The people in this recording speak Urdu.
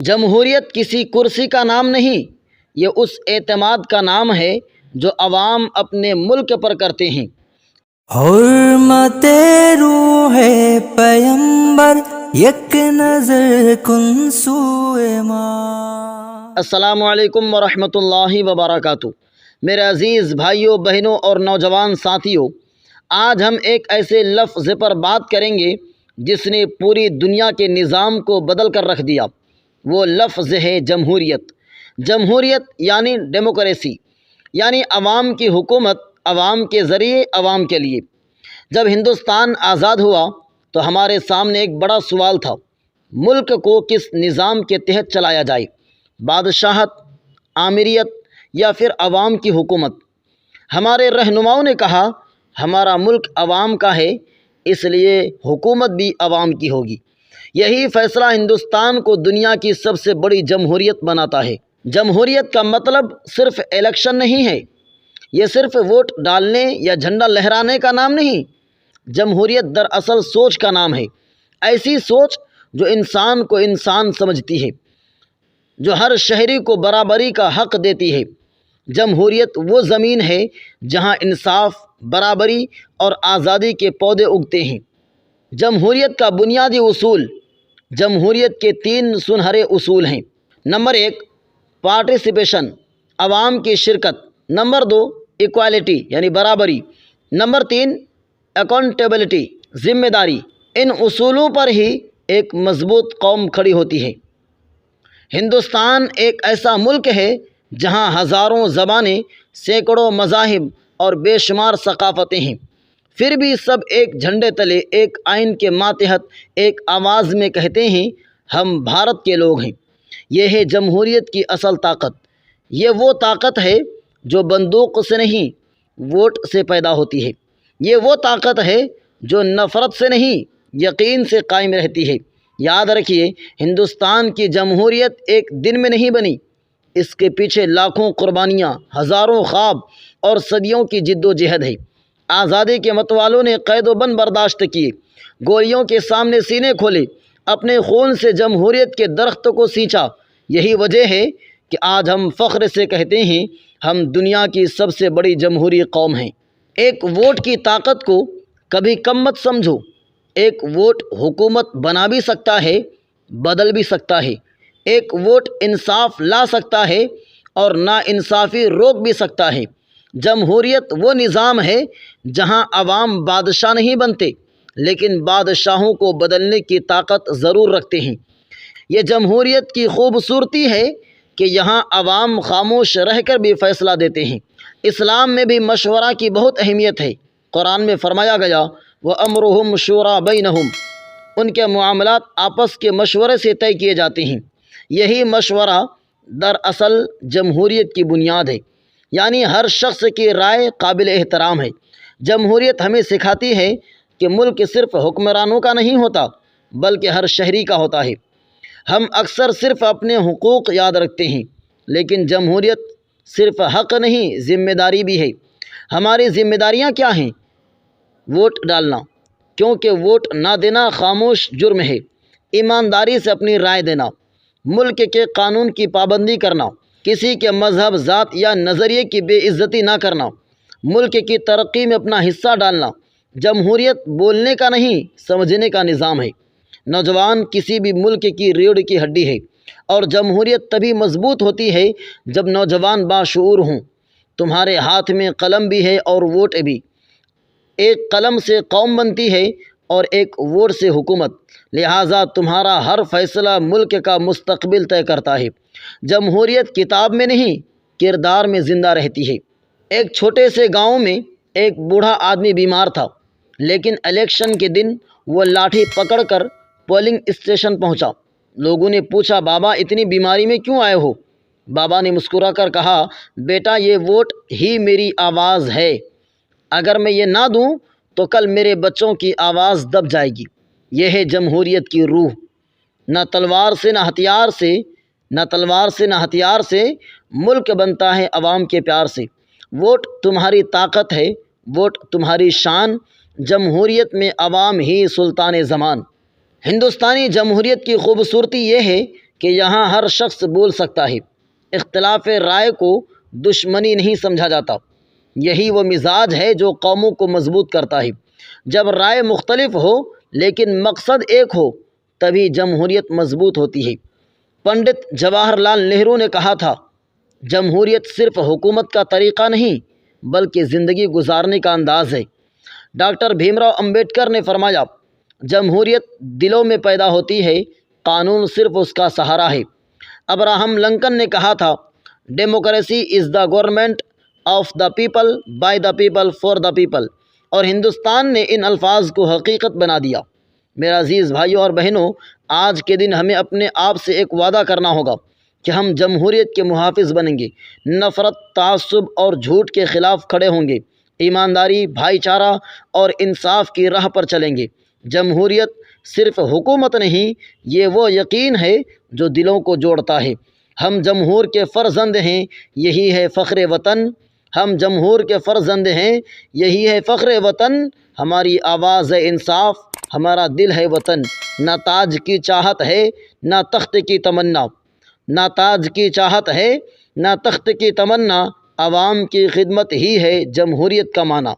جمہوریت کسی کرسی کا نام نہیں، یہ اس اعتماد کا نام ہے جو عوام اپنے ملک پر کرتے ہیں۔ حرمت روح پیمبر یک نظر کن سوئے ماں۔ السلام علیکم ورحمۃ اللہ وبرکاتہ۔ میرے عزیز بھائیوں، بہنوں اور نوجوان ساتھیوں، آج ہم ایک ایسے لفظ پر بات کریں گے جس نے پوری دنیا کے نظام کو بدل کر رکھ دیا۔ وہ لفظ ہے جمہوریت۔ جمہوریت یعنی ڈیموکریسی، یعنی عوام کی حکومت، عوام کے ذریعے، عوام کے لیے۔ جب ہندوستان آزاد ہوا تو ہمارے سامنے ایک بڑا سوال تھا، ملک کو کس نظام کے تحت چلایا جائے، بادشاہت، آمریت یا پھر عوام کی حکومت۔ ہمارے رہنماؤں نے کہا ہمارا ملک عوام کا ہے، اس لیے حکومت بھی عوام کی ہوگی۔ یہی فیصلہ ہندوستان کو دنیا کی سب سے بڑی جمہوریت بناتا ہے۔ جمہوریت کا مطلب صرف الیکشن نہیں ہے، یہ صرف ووٹ ڈالنے یا جھنڈا لہرانے کا نام نہیں۔ جمہوریت دراصل سوچ کا نام ہے، ایسی سوچ جو انسان کو انسان سمجھتی ہے، جو ہر شہری کو برابری کا حق دیتی ہے۔ جمہوریت وہ زمین ہے جہاں انصاف، برابری اور آزادی کے پودے اگتے ہیں۔ جمہوریت کا بنیادی اصول۔ جمہوریت کے 3 سنہرے اصول ہیں۔ نمبر 1، پارٹیسپیشن، عوام کی شرکت۔ نمبر 2، ایکوالٹی یعنی برابری۔ نمبر 3، اکاؤنٹیبلٹی، ذمہ داری۔ ان اصولوں پر ہی ایک مضبوط قوم کھڑی ہوتی ہے۔ ہندوستان ایک ایسا ملک ہے جہاں ہزاروں زبانیں، سینکڑوں مذاہب اور بے شمار ثقافتیں ہیں، پھر بھی سب ایک جھنڈے تلے، ایک آئین کے ماتحت، ایک آواز میں کہتے ہیں ہم بھارت کے لوگ ہیں۔ یہ ہے جمہوریت کی اصل طاقت۔ یہ وہ طاقت ہے جو بندوق سے نہیں، ووٹ سے پیدا ہوتی ہے۔ یہ وہ طاقت ہے جو نفرت سے نہیں، یقین سے قائم رہتی ہے۔ یاد رکھیے، ہندوستان کی جمہوریت ایک دن میں نہیں بنی، اس کے پیچھے لاکھوں قربانیاں، ہزاروں خواب اور صدیوں کی جد و جہد ہے۔ آزادی کے متوالوں نے قید و بند برداشت کیے، گولیوں کے سامنے سینے کھولے، اپنے خون سے جمہوریت کے درخت کو سینچا۔ یہی وجہ ہے کہ آج ہم فخر سے کہتے ہیں ہم دنیا کی سب سے بڑی جمہوری قوم ہیں۔ ایک ووٹ کی طاقت کو کبھی کم مت سمجھو۔ ایک ووٹ حکومت بنا بھی سکتا ہے، بدل بھی سکتا ہے۔ ایک ووٹ انصاف لا سکتا ہے اور ناانصافی روک بھی سکتا ہے۔ جمہوریت وہ نظام ہے جہاں عوام بادشاہ نہیں بنتے، لیکن بادشاہوں کو بدلنے کی طاقت ضرور رکھتے ہیں۔ یہ جمہوریت کی خوبصورتی ہے کہ یہاں عوام خاموش رہ کر بھی فیصلہ دیتے ہیں۔ اسلام میں بھی مشورہ کی بہت اہمیت ہے۔ قرآن میں فرمایا گیا وَأَمْرُهُمْ شُورَىٰ بَيْنَهُمْ، ان کے معاملات آپس کے مشورے سے طے کیے جاتے ہیں۔ یہی مشورہ دراصل جمہوریت کی بنیاد ہے، یعنی ہر شخص کی رائے قابل احترام ہے۔ جمہوریت ہمیں سکھاتی ہے کہ ملک صرف حکمرانوں کا نہیں ہوتا، بلکہ ہر شہری کا ہوتا ہے۔ ہم اکثر صرف اپنے حقوق یاد رکھتے ہیں، لیکن جمہوریت صرف حق نہیں، ذمہ داری بھی ہے۔ ہماری ذمہ داریاں کیا ہیں؟ ووٹ ڈالنا، کیونکہ ووٹ نہ دینا خاموش جرم ہے۔ ایمانداری سے اپنی رائے دینا، ملک کے قانون کی پابندی کرنا، کسی کے مذہب، ذات یا نظریے کی بے عزتی نہ کرنا، ملک کی ترقی میں اپنا حصہ ڈالنا۔ جمہوریت بولنے کا نہیں، سمجھنے کا نظام ہے۔ نوجوان کسی بھی ملک کی ریڑھ کی ہڈی ہے، اور جمہوریت تبھی مضبوط ہوتی ہے جب نوجوان باشعور ہوں۔ تمہارے ہاتھ میں قلم بھی ہے اور ووٹ بھی۔ ایک قلم سے قوم بنتی ہے اور ایک ووٹ سے حکومت، لہٰذا تمہارا ہر فیصلہ ملک کا مستقبل طے کرتا ہے۔ جمہوریت کتاب میں نہیں، کردار میں زندہ رہتی ہے۔ ایک چھوٹے سے گاؤں میں ایک بوڑھا آدمی بیمار تھا، لیکن الیکشن کے دن وہ لاٹھی پکڑ کر پولنگ اسٹیشن پہنچا۔ لوگوں نے پوچھا بابا اتنی بیماری میں کیوں آئے ہو؟ بابا نے مسکرا کر کہا بیٹا یہ ووٹ ہی میری آواز ہے، اگر میں یہ نہ دوں تو کل میرے بچوں کی آواز دب جائے گی۔ یہ ہے جمہوریت کی روح۔ نہ تلوار سے نہ ہتھیار سے ملک بنتا ہے عوام کے پیار سے۔ ووٹ تمہاری طاقت ہے، ووٹ تمہاری شان۔ جمہوریت میں عوام ہی سلطان زمان۔ ہندوستانی جمہوریت کی خوبصورتی یہ ہے کہ یہاں ہر شخص بول سکتا ہے۔ اختلاف رائے کو دشمنی نہیں سمجھا جاتا، یہی وہ مزاج ہے جو قوموں کو مضبوط کرتا ہے۔ جب رائے مختلف ہو لیکن مقصد ایک ہو تبھی جمہوریت مضبوط ہوتی ہے۔ پنڈت جواہر لال نہرو نے کہا تھا، جمہوریت صرف حکومت کا طریقہ نہیں بلکہ زندگی گزارنے کا انداز ہے۔ ڈاکٹر بھیم راؤ امبیڈکر نے فرمایا، جمہوریت دلوں میں پیدا ہوتی ہے، قانون صرف اس کا سہارا ہے۔ ابراہم لنکن نے کہا تھا، democracy is the government of the people by the people for the people, اور ہندوستان نے ان الفاظ کو حقیقت بنا دیا۔ میرے عزیز بھائیوں اور بہنوں، آج کے دن ہمیں اپنے آپ سے ایک وعدہ کرنا ہوگا کہ ہم جمہوریت کے محافظ بنیں گے، نفرت، تعصب اور جھوٹ کے خلاف کھڑے ہوں گے، ایمانداری، بھائی چارہ اور انصاف کی راہ پر چلیں گے۔ جمہوریت صرف حکومت نہیں، یہ وہ یقین ہے جو دلوں کو جوڑتا ہے۔ ہم جمہور کے فرزند ہیں، یہی ہے فخر وطن۔ ہم جمہور کے فرزند ہیں، یہی ہے فخر وطن۔ ہماری آواز ہے انصاف، ہمارا دل ہے وطن۔ نہ تاج کی چاہت ہے نہ تخت کی تمنا، نہ تاج کی چاہت ہے نہ تخت کی تمنا، عوام کی خدمت ہی ہے جمہوریت کا معنی۔